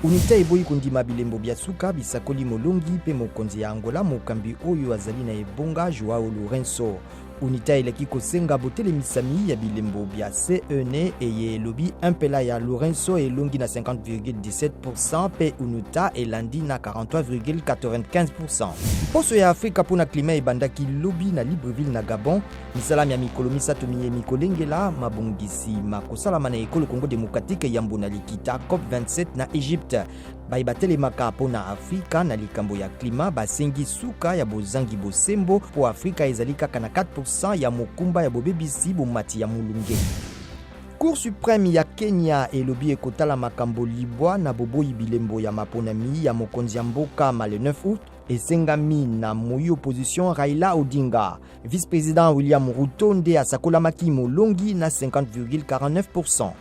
UNITA eboyi kondima bilembo bya suka bisakoli molongi pe mokonzi ya Angola mokambi oyo azali na ebonga Joao Lourenço. UNITA eleki kosenga botelemisami ya bilembo bya CENE eye elobi impela ya Lourenço elongi na 50,17% pe UNITA elandi na 43,95%. Poso ya Afrika pona klima ebandaki lobi na Libreville na Gabon, misalami ya mikolo misato miye mikolengela mabongisi makosalama na ekolo Congo Démocratique yambo na likita COP27 na Egypte. Batelemaka pona Afrika na likambo ya klima basengi suka ya bozangi bosembo po Afrika ezali kaka na 4% ya mokumba ya bobebisi bomati ya mulunge. Cour suprême ya Kenya elobi ekotala makambo libwa na boboyi bilembo ya maponami ya mokonzi ya mboka le 9 août esengami na moyi opposition Raila Odinga. Vice-président William Ruto nde asakolamaki molongi na 50,49%.